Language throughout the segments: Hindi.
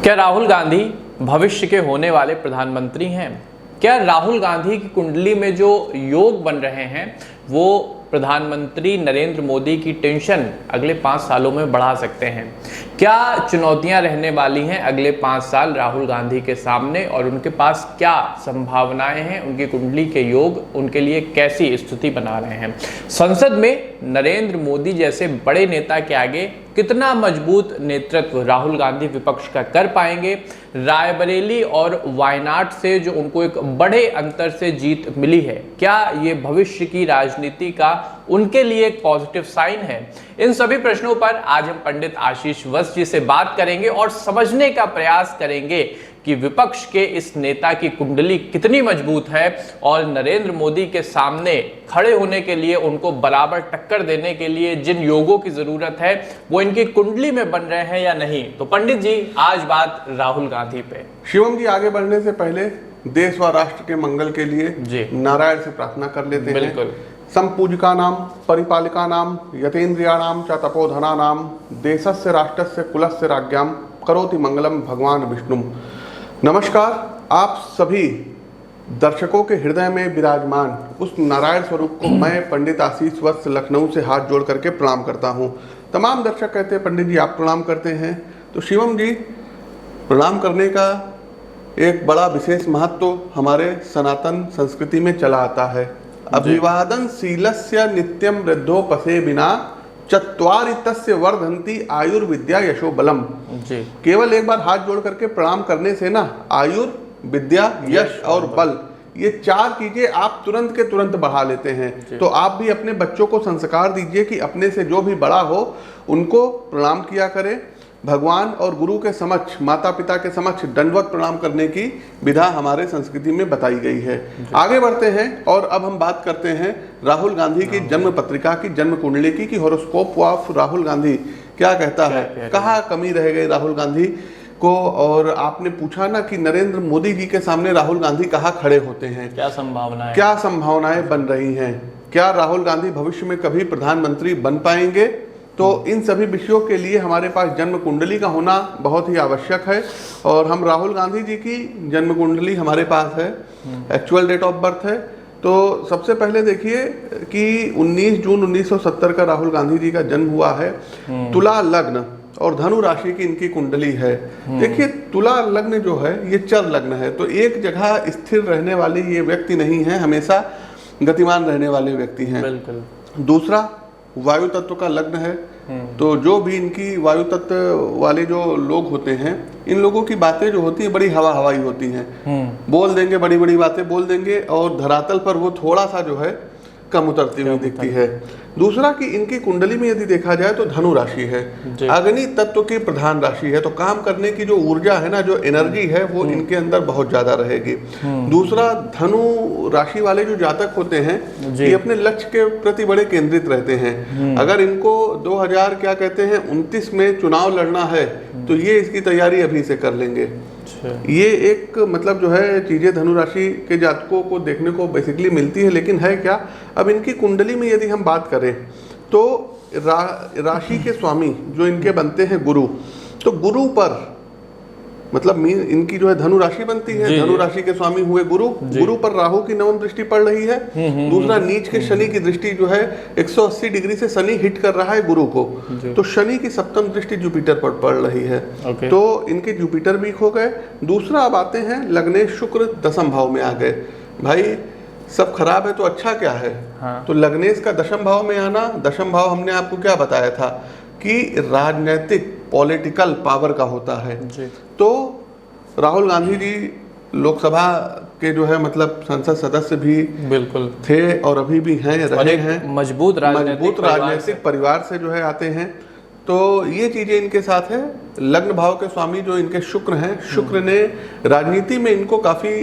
क्या राहुल गांधी भविष्य के होने वाले प्रधानमंत्री हैं? क्या राहुल गांधी की कुंडली में जो योग बन रहे हैं वो प्रधानमंत्री नरेंद्र मोदी की टेंशन अगले 5 सालों में बढ़ा सकते हैं? क्या चुनौतियां रहने वाली हैं अगले 5 साल राहुल गांधी के सामने और उनके पास क्या संभावनाएं हैं? उनकी कुंडली के योग उनके लिए कैसी स्थिति बना रहे हैं? संसद में नरेंद्र मोदी जैसे बड़े नेता के आगे कितना मजबूत नेतृत्व राहुल गांधी विपक्ष का कर पाएंगे? रायबरेली और वायनाड से जो उनको एक बड़े अंतर से जीत मिली है, क्या ये भविष्य की राजनीति का उनके लिए एक पॉजिटिव साइन है? इन सभी प्रश्नों पर आज हम पंडित आशीष वत्स जी से बात करेंगे और समझने का प्रयास करेंगे कि विपक्ष के इस नेता की कुंडली कितनी मजबूत है और नरेंद्र मोदी के सामने खड़े होने के लिए, उनको बराबर टक्कर देने के लिए जिन योगों की जरूरत है वो इनकी कुंडली में बन रहे हैं या नहीं। तो पंडित जी, आज बात राहुल गांधी पे। शिवम जी, आगे बढ़ने से पहले देश व राष्ट्र के मंगल के लिए नारायण से प्रार्थना कर लेते हैं। बिल्कुल। संपूजिका नाम परिपालिका नाम यतेन्द्रिया नाम च तपोधना नाम देशस्य राष्ट्रस्य कुलस्य राज्ञाम करोति मंगलम भगवान विष्णु। नमस्कार, आप सभी दर्शकों के हृदय में विराजमान उस नारायण स्वरूप को मैं पंडित आशीष वत्स लखनऊ से हाथ जोड़ करके प्रणाम करता हूँ। तमाम दर्शक कहते हैं पंडित जी आप प्रणाम करते हैं, तो शिवम जी, प्रणाम करने का एक बड़ा विशेष महत्व हमारे सनातन संस्कृति में चला आता है। अभिवादन शीलस्य नित्यम वृद्धोपसे बिना चत्वारि तस्य वर्धन्ति आयुर्विद्या यशो बलम। जी। केवल एक बार हाथ जोड़ करके प्रणाम करने से ना आयुर्विद्या यश और बल, ये 4 चीजें आप तुरंत के तुरंत बढ़ा लेते हैं। तो आप भी अपने बच्चों को संस्कार दीजिए कि अपने से जो भी बड़ा हो उनको प्रणाम किया करें। भगवान और गुरु के समक्ष, माता पिता के समक्ष दंडवत प्रणाम करने की विधा हमारे संस्कृति में बताई गई है। आगे बढ़ते हैं और अब हम बात करते हैं राहुल गांधी की जन्म पत्रिका की, जन्म कुंडली की, हॉरोस्कोप ऑफ राहुल गांधी क्या कहता है, कहाँ कमी रह गई राहुल गांधी को। और आपने पूछा ना कि नरेंद्र मोदी जी के सामने राहुल गांधी कहाँ खड़े होते हैं, क्या संभावनाएं बन रही हैं, क्या राहुल गांधी भविष्य में कभी प्रधानमंत्री बन पाएंगे? तो इन सभी विषयों के लिए हमारे पास जन्म कुंडली का होना बहुत ही आवश्यक है। और हम राहुल गांधी जी की जन्म कुंडली हमारे पास है, एक्चुअल डेट ऑफ बर्थ है। तो सबसे पहले देखिए कि 19 जून 1970 का राहुल गांधी जी का जन्म हुआ है। तुला लग्न और धनु राशि की इनकी कुंडली है। देखिए, तुला लग्न जो है ये चर लग्न है, तो एक जगह स्थिर रहने वाले ये व्यक्ति नहीं है, हमेशा गतिमान रहने वाले व्यक्ति हैं। बिल्कुल। दूसरा, वायु तत्व का लग्न है, तो जो भी इनकी वायु तत्व वाले जो लोग होते हैं, इन लोगों की बातें जो होती है बड़ी हवाई होती हैं। बोल देंगे, बड़ी बड़ी बातें बोल देंगे और धरातल पर वो थोड़ा सा जो है कम उतरती हुई दिखती है। दूसरा कि इनकी कुंडली में यदि देखा जाए तो धनु राशि है, अग्नि तत्व की प्रधान राशि है, तो काम करने की जो ऊर्जा है ना, जो एनर्जी है, वो इनके अंदर बहुत ज्यादा रहेगी। दूसरा, धनु राशि वाले जो जातक होते हैं ये अपने लक्ष्य के प्रति बड़े केंद्रित रहते हैं। अगर इनको 2029 में चुनाव लड़ना है तो ये इसकी तैयारी अभी से कर लेंगे। ये एक मतलब जो है चीजें धनु राशि के जातकों को देखने को बेसिकली मिलती है, लेकिन है क्या, अब इनकी कुंडली में यदि हम बात करें तो राशि के स्वामी जो इनके बनते हैं गुरु, तो गुरु पर मतलब इनकी जो है धनु राशि बनती है, धनु राशि के स्वामी हुए गुरु, गुरु पर राहु की नवम दृष्टि पड़ रही है। दूसरा, नीच के शनि की दृष्टि जो है 180 डिग्री से शनि हिट कर रहा है गुरु को, तो शनि की सप्तम दृष्टि जुपिटर पर पड़ रही है। तो इनके जुपिटर वीक हो गए। दूसरा, अब आते हैं लग्नेश शुक्र दशम भाव में आ गए। भाई सब खराब है तो अच्छा क्या है? तो लग्नेश का दशम भाव में आना, दशम भाव हमने आपको क्या बताया था कि राजनीतिक पॉलिटिकल पावर का होता है। तो राहुल गांधी जी लोकसभा के जो है मतलब संसद सदस्य भी बिल्कुल थे और अभी भी हैं, रहे हैं। मजबूत राजनीतिक परिवार से जो है आते हैं। तो ये चीजें इनके साथ है। लग्न भाव के स्वामी जो इनके शुक्र हैं, शुक्र ने राजनीति में इनको काफी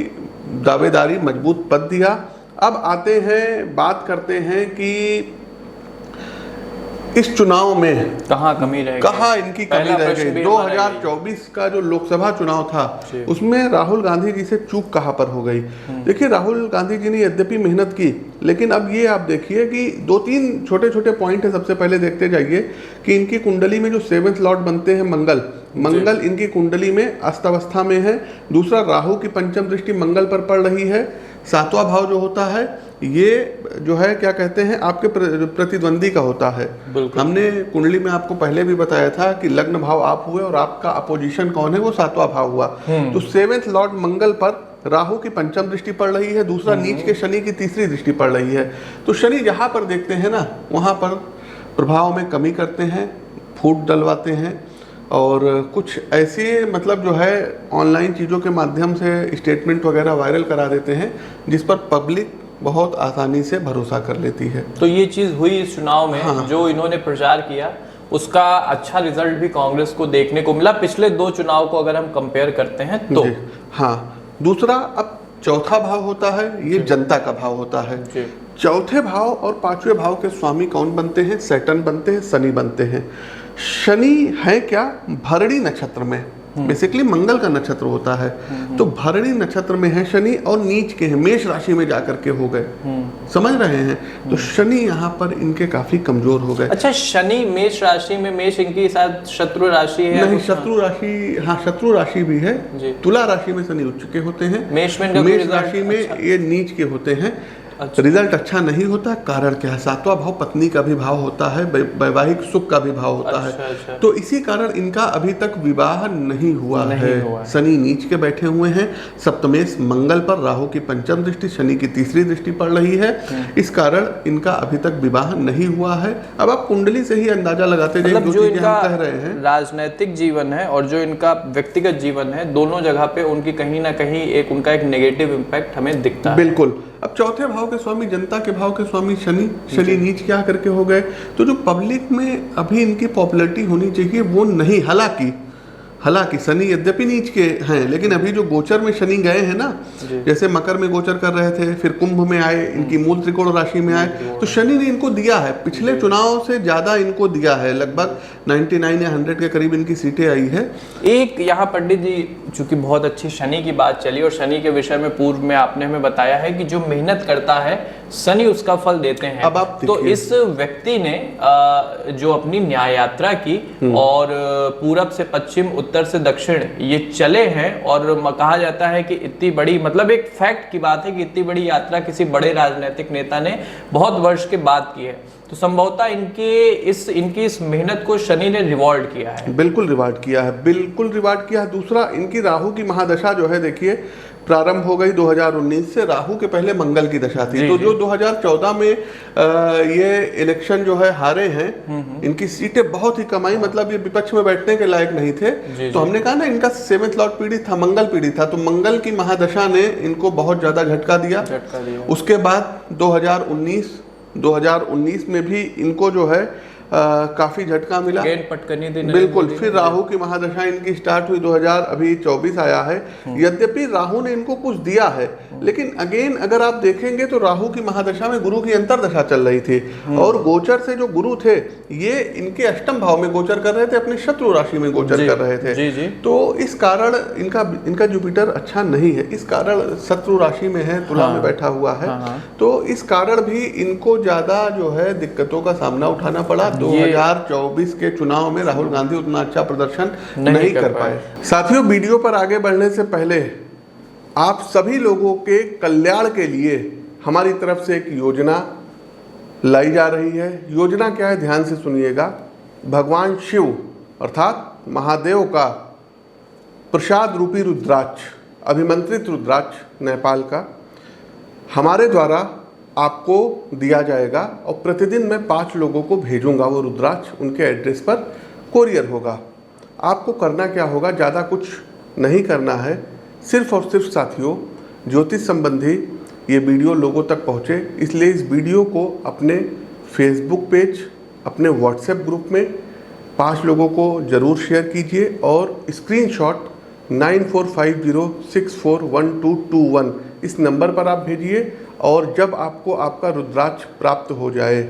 दावेदारी मजबूत पद दिया। अब आते हैं, बात करते हैं कि इस चुनाव में कहाँ कमी रह गई, कहाँ इनकी कमी रह गई। 2024 का जो लोकसभा चुनाव था उसमें राहुल गांधी जी से चूक कहाँ पर हो गई। देखिए, राहुल गांधी जी ने यद्यपि मेहनत की, लेकिन अब ये आप देखिए कि 2-3 छोटे छोटे पॉइंट है। सबसे पहले देखते जाइए कि इनकी कुंडली में जो 7th लॉर्ड बनते हैं मंगल, मंगल इनकी कुंडली में अस्तवस्था में है। दूसरा, राहु की पंचम दृष्टि मंगल पर पड़ रही है। 7वां भाव जो होता है ये जो है क्या कहते हैं आपके प्रतिद्वंदी का होता है। हमने कुंडली में आपको पहले भी बताया था कि लग्न भाव आप हुए और आपका अपोजिशन कौन है, वो 7वां भाव हुआ। तो 7th लॉर्ड मंगल पर राहु की पंचम दृष्टि पड़ रही है। दूसरा, नीच के शनि की तीसरी दृष्टि पड़ रही है। तो शनि जहां पर देखते हैं ना, वहां पर प्रभाव में कमी करते हैं, फूट डलवाते हैं और कुछ ऐसे मतलब जो है ऑनलाइन चीज़ों के माध्यम से स्टेटमेंट वगैरह वायरल करा देते हैं जिस पर पब्लिक बहुत आसानी से भरोसा कर लेती है। तो ये चीज़ हुई इस चुनाव में। हाँ। जो इन्होंने प्रचार किया उसका अच्छा रिजल्ट भी कांग्रेस को देखने को मिला पिछले 2 चुनाव को अगर हम कंपेयर करते हैं तो। हाँ, दूसरा, अब चौथा भाव होता है ये जनता का भाव होता है। चौथे भाव और 5वें भाव के स्वामी कौन बनते हैं? सैटर्न बनते हैं, शनि बनते हैं। शनि है क्या? भरणी नक्षत्र में, बेसिकली मंगल का नक्षत्र होता है। तो भरणी नक्षत्र में है शनि और नीच के हैं, मेष राशि में जाकर के हो गए। समझ रहे हैं? तो शनि यहाँ पर इनके काफी कमजोर हो गए। अच्छा, शनि मेष राशि में, मेष इनकी शायद शत्रु राशि है? नहीं, शत्रु राशि, हाँ शत्रु राशि भी है। तुला राशि में शनि उच्च के होते हैं, मेष राशि में ये नीच के होते हैं। अच्छा। रिजल्ट अच्छा नहीं होता। कारण क्या है? 7वां भाव पत्नी का भी भाव होता है, वैवाहिक सुख का भी भाव होता है। तो इसी कारण इनका अभी तक विवाह नहीं हुआ है। शनि नीच के बैठे हुए हैं। सप्तमेश मंगल पर राहु की पंचम दृष्टि, शनि की तीसरी दृष्टि पड़ रही है। इस कारण इनका अभी तक विवाह नहीं हुआ है। अब आप कुंडली से ही अंदाजा लगाते जाइए। मतलब जो इनका कह रहे हैं राजनीतिक जीवन है और जो इनका व्यक्तिगत जीवन है, दोनों जगह पे उनकी कहीं ना कहीं उनका एक नेगेटिव इम्पैक्ट हमें दिखता है। बिल्कुल। अब चौथे भाव के स्वामी, जनता के भाव के स्वामी शनि नीच क्या करके हो गए। तो जो पब्लिक में अभी इनकी पॉपुलैरिटी होनी चाहिए वो नहीं। हालांकि शनि यद्यपि नीच के हैं, लेकिन अभी जो गोचर में शनि गए हैं ना, जैसे मकर में गोचर कर रहे थे, फिर कुंभ में आए, इनकी मूल त्रिकोण राशि में आए, तो शनि ने इनको दिया है, पिछले चुनाव से ज्यादा इनको दिया है। लगभग 99 या 100 के करीब इनकी सीटें आई है। एक यहाँ पंडित जी, चूंकि बहुत अच्छी शनि की बात चली और शनि के विषय में पूर्व में आपने हमें बताया है कि जो मेहनत करता है शनि उसका फल देते हैं। अब आप तो इस व्यक्ति ने जो अपनी न्याय यात्रा की और पूरब से पश्चिम, उत्तर से दक्षिण ये चले हैं, और कहा जाता है कि इतनी बड़ी, मतलब एक फैक्ट की बात है कि इतनी बड़ी यात्रा किसी बड़े राजनीतिक नेता ने बहुत वर्ष के बाद की है। तो संभवतः इनकी इस मेहनत को शनि ने रिवॉर्ड किया है। बिल्कुल रिवॉर्ड किया है, बिल्कुल रिवॉर्ड किया है। दूसरा, इनकी राहु की महादशा जो है देखिए प्रारंभ हो गई 2019 से। राहु के पहले मंगल की दशा थी। तो जो 2014 में ये इलेक्शन जो है हारे हैं, इनकी सीटें बहुत ही कम आई, मतलब ये विपक्ष में बैठने के लायक नहीं थे। तो हमने कहा ना इनका 7th लॉर्ड पीढ़ित था, मंगल पीढ़ित था। तो मंगल की महादशा ने इनको बहुत ज्यादा झटका दिया। उसके बाद 2019 में भी इनको जो है काफी झटका मिला, पटकनी थी। बिल्कुल। फिर राहु की महादशा इनकी स्टार्ट हुई 2024 आया है। यद्यपि राहु ने इनको कुछ दिया है, लेकिन अगेन अगर आप देखेंगे तो राहु की महादशा में गुरु की अंतरदशा चल रही थी और गोचर से जो गुरु थे ये इनके अष्टम भाव में गोचर कर रहे थे, अपने शत्रु राशि में गोचर कर रहे थे। तो इस कारण इनका जुपिटर अच्छा नहीं है, इस कारण शत्रु राशि में है, तुला में बैठा हुआ है। तो इस कारण भी इनको ज्यादा जो है दिक्कतों का सामना उठाना पड़ा। 2024 के चुनाव में राहुल गांधी उतना अच्छा प्रदर्शन नहीं कर पाए। साथियों, वीडियो पर आगे बढ़ने से पहले आप सभी लोगों के कल्याण के लिए हमारी तरफ से एक योजना लाई जा रही है। योजना क्या है, ध्यान से सुनिएगा। भगवान शिव अर्थात महादेव का प्रसाद रूपी रुद्राक्ष, अभिमंत्रित रुद्राक्ष नेपाल का, हमारे द्वारा आपको दिया जाएगा और प्रतिदिन मैं 5 लोगों को भेजूंगा। वो रुद्राक्ष उनके एड्रेस पर कोरियर होगा। आपको करना क्या होगा, ज़्यादा कुछ नहीं करना है, सिर्फ और सिर्फ साथियों ज्योतिष संबंधी ये वीडियो लोगों तक पहुँचे, इसलिए इस वीडियो को अपने फेसबुक पेज, अपने व्हाट्सएप ग्रुप में 5 लोगों को ज़रूर शेयर कीजिए और स्क्रीनशॉट 9450641221 इस नंबर पर आप भेजिए। और जब आपको आपका रुद्राक्ष प्राप्त हो जाए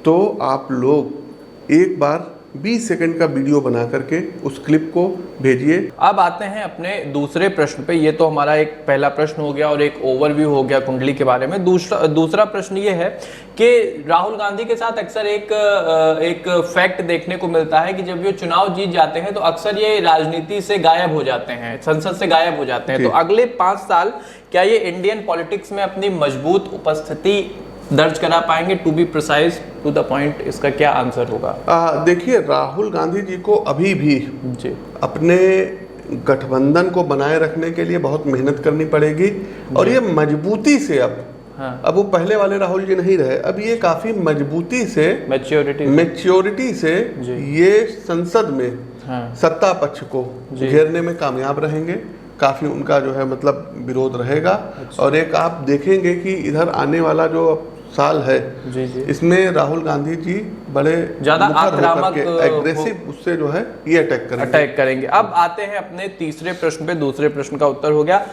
तो आप लोग एक बार 20 सेकंड का वीडियो बना करके उस क्लिप को भेजिए। अब आते हैं अपने दूसरे प्रश्न पे। ये तो हमारा एक पहला प्रश्न हो गया और एक ओवरव्यू हो गया कुंडली के बारे में। दूसरा प्रश्न ये है कि राहुल गांधी के साथ अक्सर एक फैक्ट देखने को मिलता है कि जब ये चुनाव जीत जाते हैं तो अक्सर ये राजनीति से गायब हो जाते हैं, संसद से गायब हो जाते हैं। तो अगले 5 साल क्या ये इंडियन पॉलिटिक्स में अपनी मजबूत उपस्थिति दर्ज करा पाएंगे? To be precise, to the point, इसका क्या आंसर होगा? देखिए, राहुल गांधी जी को अभी भी जी अपने गठबंधन को बनाए रखने के लिए बहुत मेहनत करनी पड़ेगी और ये मजबूती से अब वो पहले वाले राहुल जी नहीं रहे। अब ये काफी मजबूती से, मैच्योरिटी से ये संसद में सत्ता पक्ष को घेरने में कामयाब रहेंगे। काफी उनका जो है मतलब विरोध रहेगा। और एक आप देखेंगे कि इधर आने वाला जो साल है इसमें राहुल गांधी जी बड़े ज्यादा आक्रामक, एग्रेसिव उससे जो है ये अटैक करेंगे। अब आते हैं अपने तीसरे प्रश्न पे। दूसरे प्रश्न का उत्तर हो गया।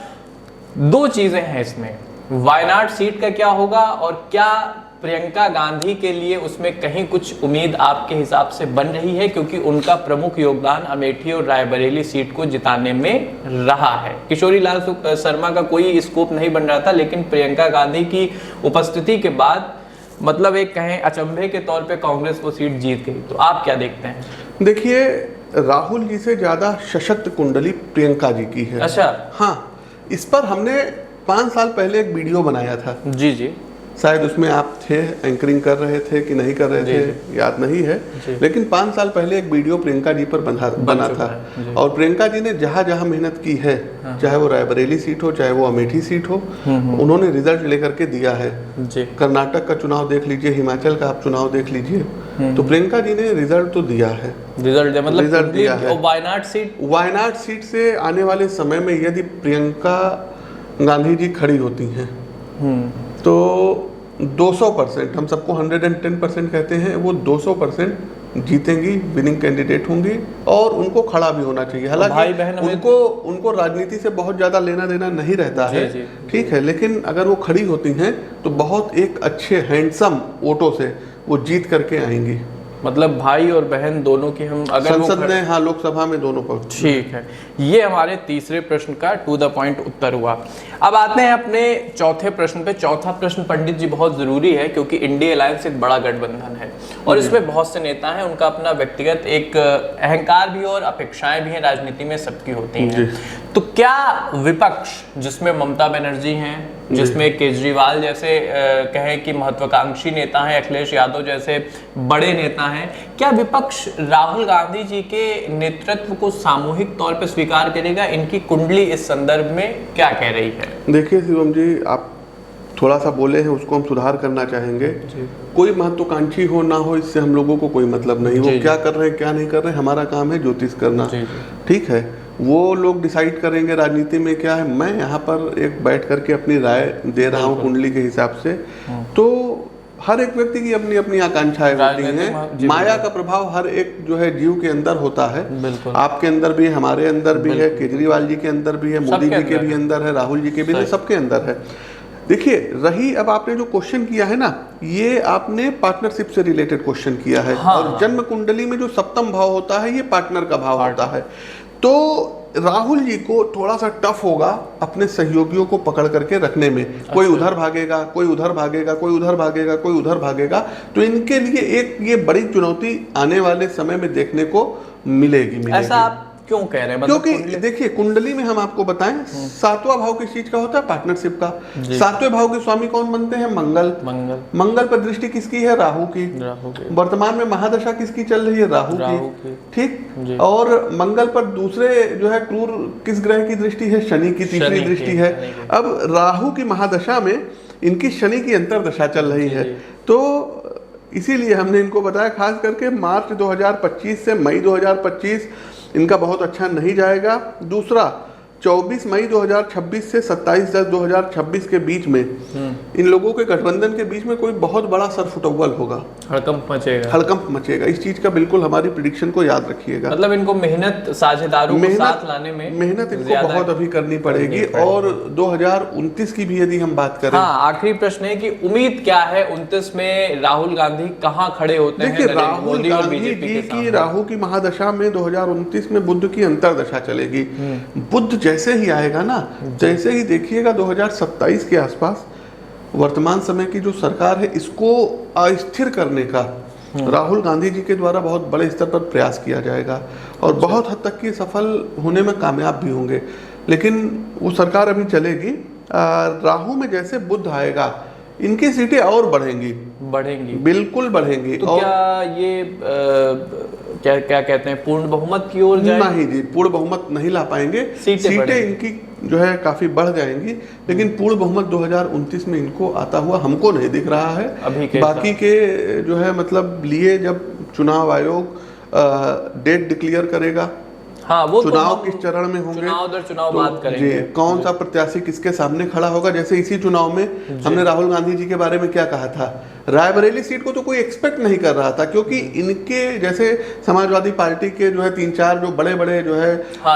2 चीजें हैं इसमें, वायनाड सीट का क्या होगा और क्या प्रियंका गांधी के लिए उसमें कहीं कुछ उम्मीद आपके हिसाब से बन रही है, क्योंकि उनका प्रमुख योगदान अमेठी और रायबरेली सीट को जिताने में रहा है। किशोरी लाल शर्मा का कोई स्कोप नहीं बन रहा था, लेकिन प्रियंका गांधी की उपस्थिति के बाद मतलब एक कहें अचंभे के तौर पे कांग्रेस वो सीट जीत गई। तो आप क्या देखते हैं? देखिए, राहुल जी से ज्यादा सशक्त कुंडली प्रियंका जी की है। अच्छा, हाँ, इस पर हमने 5 साल पहले एक वीडियो बनाया था। जी शायद उसमें आप थे, एंकरिंग कर रहे थे कि नहीं कर रहे थे, याद नहीं है। लेकिन 5 साल पहले एक वीडियो प्रियंका जी पर बना था और प्रियंका जी ने जहां जहां मेहनत की है, चाहे वो रायबरेली सीट हो, चाहे वो अमेठी सीट हो, उन्होंने रिजल्ट लेकर के दिया है। कर्नाटक का चुनाव देख लीजिए, हिमाचल का आप चुनाव देख लीजिए, तो प्रियंका जी ने रिजल्ट तो दिया है। रिजल्ट दिया है। वायनाड सीट से आने वाले समय में यदि प्रियंका गांधी जी खड़ी होती हैं तो 200%, हम सबको 110% कहते हैं, वो 200% जीतेंगी, विनिंग कैंडिडेट होंगी और उनको खड़ा भी होना चाहिए। हालांकि उनको राजनीति से बहुत ज्यादा लेना देना नहीं रहता है, ठीक है, लेकिन अगर वो खड़ी होती हैं तो बहुत एक अच्छे हैंडसम वोटों से वो जीत करके आएंगी। मतलब भाई और बहन दोनों की हम अगर संसद में, हाँ, लोकसभा में दोनों पर। ठीक है, ये हमारे तीसरे प्रश्न का टू द पॉइंट उत्तर हुआ। अब आते हैं अपने चौथे प्रश्न पे। चौथा प्रश्न पंडित जी बहुत जरूरी है, क्योंकि इंडिया अलायंस एक बड़ा गठबंधन है और इसमें बहुत से नेता हैं, उनका अपना व्यक्तिगत एक अहंकार भी और अपेक्षाएं भी हैं, राजनीति में सबकी होती हैं। तो क्या विपक्ष, जिसमें ममता बनर्जी हैं, जिसमें केजरीवाल जैसे कहें कि महत्वाकांक्षी नेता हैं, अखिलेश यादव जैसे बड़े नेता हैं, क्या विपक्ष राहुल गांधी जी के नेतृत्व को सामूहिक तौर पर स्वीकार करेगा? इनकी कुंडली इस संदर्भ में क्या कह रही है? देखिए शिवम जी, आप थोड़ा सा बोले हैं, उसको हम सुधार करना चाहेंगे। कोई महत्वाकांक्षी हो ना हो, इससे हम लोगों को कोई मतलब नहीं। वो क्या कर रहे हैं, क्या नहीं कर रहे हैं, हमारा काम है ज्योतिष करना, ठीक है। वो लोग डिसाइड करेंगे राजनीति में क्या है। मैं यहाँ पर एक बैठ करके अपनी राय दे रहा हूँ कुंडली के हिसाब से। तो हर एक व्यक्ति की अपनी अपनी आकांक्षाएं होती हैं। माया का प्रभाव हर एक जो है जीव के अंदर होता है। आपके अंदर भी है, हमारे अंदर भी है, केजरीवाल जी के अंदर भी है, मोदी जी के भी अंदर है, राहुल जी के भी, सबके अंदर है। देखिए, रही अब आपने जो क्वेश्चन किया है ना, ये आपने पार्टनरशिप से रिलेटेड क्वेश्चन किया है। और जन्म कुंडली में जो सप्तम भाव होता है, ये पार्टनर का भाव होता है। तो राहुल जी को थोड़ा सा टफ होगा अपने सहयोगियों को पकड़ करके रखने में। कोई उधर भागेगा, कोई उधर भागेगा, कोई उधर भागेगा, कोई उधर भागेगा। तो इनके लिए एक ये बड़ी चुनौती आने वाले समय में देखने को मिलेगी। ऐसा आप क्यों कह रहे हैं? क्योंकि देखिए, कुंडली में हम आपको बताएं, 7वां भाव किस चीज का होता है? पार्टनरशिप का। 7वें भाव के स्वामी कौन बनते हैं? मंगल पर दृष्टि किसकी है? राहु की। वर्तमान में महादशा किसकी चल रही है? राहु की, ठीक। और मंगल पर दूसरे जो है क्रूर किस ग्रह की दृष्टि है? शनि की तीसरी दृष्टि है। अब राहु की महादशा में इनकी शनि की अंतरदशा चल रही है। तो इसीलिए हमने इनको बताया, खास करके मार्च 2025 से मई 2025 इनका बहुत अच्छा नहीं जाएगा। दूसरा, 24 मई 2026 से 27/10/2026 के बीच में इन लोगों के गठबंधन के बीच में कोई बहुत बड़ा सरफुटौल होगा, हड़कंप मचेगा। इस चीज का बिल्कुल हमारी प्रिडिक्शन को याद रखिएगा। मतलब इनको मेहनत साझेदारों को साथ लाने में मेहनत इनको बहुत अभी करनी पड़ेगी। और 2029 की भी यदि हम बात करें, हाँ, आखिरी प्रश्न है कि उम्मीद क्या है 29 में राहुल गांधी कहां खड़े होते हैं? देखिए, राहुल गांधी जी की राहु की महादशा में 2029 में बुध की अंतरदशा चलेगी। बुध जैसे ही आएगा ना, जैसे ही देखिएगा 2027 के आसपास वर्तमान समय की जो सरकार है इसको अस्थिर करने का राहुल गांधी जी के द्वारा बहुत बड़े स्तर पर प्रयास किया जाएगा और बहुत हद तक की सफल होने में कामयाब भी होंगे। लेकिन वो सरकार अभी चलेगी। राहु में जैसे बुध आएगा इनकी सीटें और बढ़ेंगी, बिल्कुल बढ़ेंगी। तो क्या ये क्या कहते हैं, पूर्ण बहुमत की ओर जाए? नहीं जी, पूर्ण बहुमत नहीं ला पाएंगे। सीटें इनकी जो है काफी बढ़ जाएंगी, लेकिन पूर्ण बहुमत 2029 में इनको आता हुआ हमको नहीं दिख रहा है। बाकी के जो है मतलब लिए जब चुनाव आयोग डेट डिक्लेयर करेगा, हाँ, वो चुनाव किस चरण में होंगे, चुनाव दर चुनाव बात करेंगे, कौन सा प्रत्याशी किसके सामने खड़ा होगा। जैसे इसी चुनाव में हमने राहुल गांधी जी के बारे में क्या कहा था, रायबरेली सीट को तो कोई एक्सपेक्ट नहीं कर रहा था, क्योंकि इनके जैसे समाजवादी पार्टी के जो है 3-4 जो बड़े बड़े जो है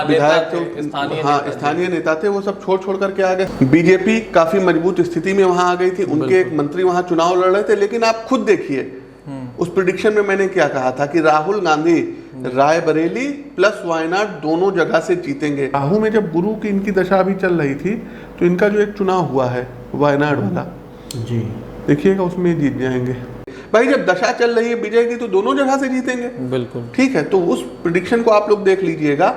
विधायक, स्थानीय नेता थे, वो सब छोड़ करके आ गए। बीजेपी काफी मजबूत स्थिति में वहां आ गई थी, उनके एक मंत्री वहां चुनाव लड़ रहे थे। लेकिन आप खुद देखिए उस प्रेडिक्शन में मैंने क्या कहा था कि राहुल गांधी रायबरेली प्लस वायनाड दोनों जगह से जीतेंगे। राहु में जब गुरु की इनकी दशा अभी चल रही थी तो इनका जो एक चुनाव हुआ है वायनाड वाला जी, देखिएगा उसमें जीत जाएंगे। भाई जब दशा चल रही है विजय की तो दोनों जगह से जीतेंगे, बिल्कुल ठीक है। तो उस प्रेडिक्शन को आप लोग देख लीजिएगा।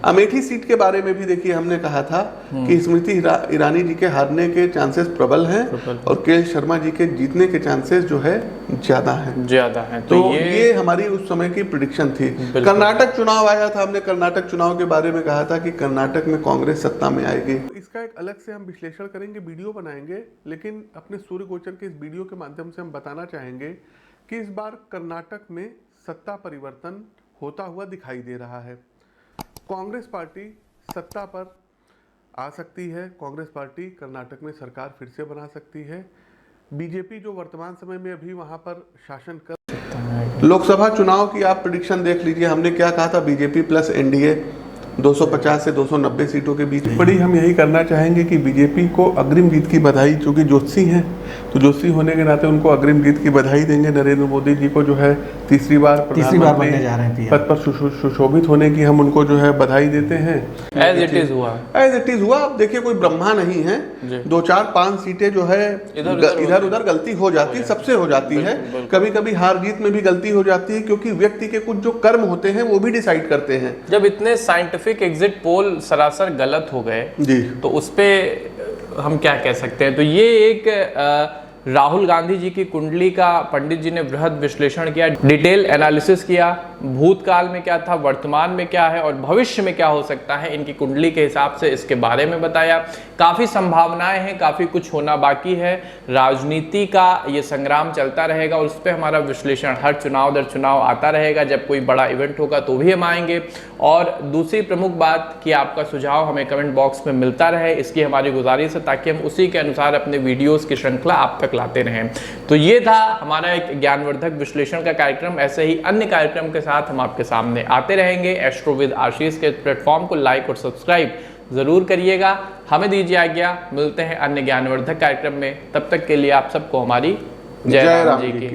अमेठी सीट के बारे में भी देखिए, हमने कहा था कि स्मृति ईरानी जी के हारने के चांसेस प्रबल हैं और के शर्मा जी के जीतने के चांसेस जो है ज्यादा हैं। तो ये हमारी उस समय की प्रेडिक्शन थी। कर्नाटक चुनाव आया था, हमने कर्नाटक चुनाव के बारे में कहा था कि कर्नाटक में कांग्रेस सत्ता में आएगी। इसका एक अलग से हम विश्लेषण करेंगे, वीडियो बनाएंगे, लेकिन अपने सूर्य गोचर के इस वीडियो के माध्यम से हम बताना चाहेंगे कि इस बार कर्नाटक में सत्ता परिवर्तन होता हुआ दिखाई दे रहा है। कांग्रेस पार्टी सत्ता पर आ सकती है, कांग्रेस पार्टी कर्नाटक में सरकार फिर से बना सकती है। बीजेपी जो वर्तमान समय में अभी वहां पर शासन कर सकता है। लोकसभा चुनाव की आप प्रेडिक्शन देख लीजिए, हमने क्या कहा था, बीजेपी प्लस एनडीए 250 से 290 सीटों के बीच। बड़ी हम यही करना चाहेंगे कि बीजेपी को अग्रिम जीत की बधाई, चूंकि जोशी हैं तो जोशी होने के नाते उनको अग्रिम जीत की बधाई देंगे। नरेंद्र मोदी जी को जो है तीसरी बार प्रधानमंत्री पद पर सुशोभित होने की हम उनको जो है बधाई देते हैं। एज इट इज हुआ। अब देखिए कोई ब्रह्मा नहीं है, 2-4-5 सीटें जो है इधर उधर गलती हो जाती है, सबसे हो जाती है। कभी कभी हार जीत में भी गलती हो जाती है, क्योंकि व्यक्ति के कुछ जो कर्म होते हैं वो भी डिसाइड करते हैं। जब इतने साइंटिफिक एग्जिट पोल सरासर गलत हो गए जी, तो उस पे हम क्या कह सकते हैं। तो ये एक राहुल गांधी जी की कुंडली का पंडित जी ने बृहद विश्लेषण किया, डिटेल एनालिसिस किया, भूतकाल में क्या था, वर्तमान में क्या है और भविष्य में क्या हो सकता है इनकी कुंडली के हिसाब से, इसके बारे में बताया। काफ़ी संभावनाएं हैं, काफ़ी कुछ होना बाकी है। राजनीति का ये संग्राम चलता रहेगा और उस पर हमारा विश्लेषण हर चुनाव दर चुनाव आता रहेगा। जब कोई बड़ा इवेंट होगा तो भी हम आएंगे। और दूसरी प्रमुख बात कि आपका सुझाव हमें कमेंट बॉक्स में मिलता रहे, इसकी हमारी गुजारिश है, ताकि हम उसी के अनुसार अपने वीडियोज़ की श्रृंखला आप तक लाते रहें। तो ये था हमारा एक ज्ञानवर्धक विश्लेषण का कार्यक्रम। ऐसे ही अन्य कार्यक्रम के साथ हम आपके सामने आते रहेंगे। एस्ट्रो विद आशीष के प्लेटफॉर्म को लाइक और सब्सक्राइब जरूर करिएगा। हमें दीजिए आज्ञा, मिलते हैं अन्य ज्ञानवर्धक कार्यक्रम में। तब तक के लिए आप सबको हमारी जय राम जी की।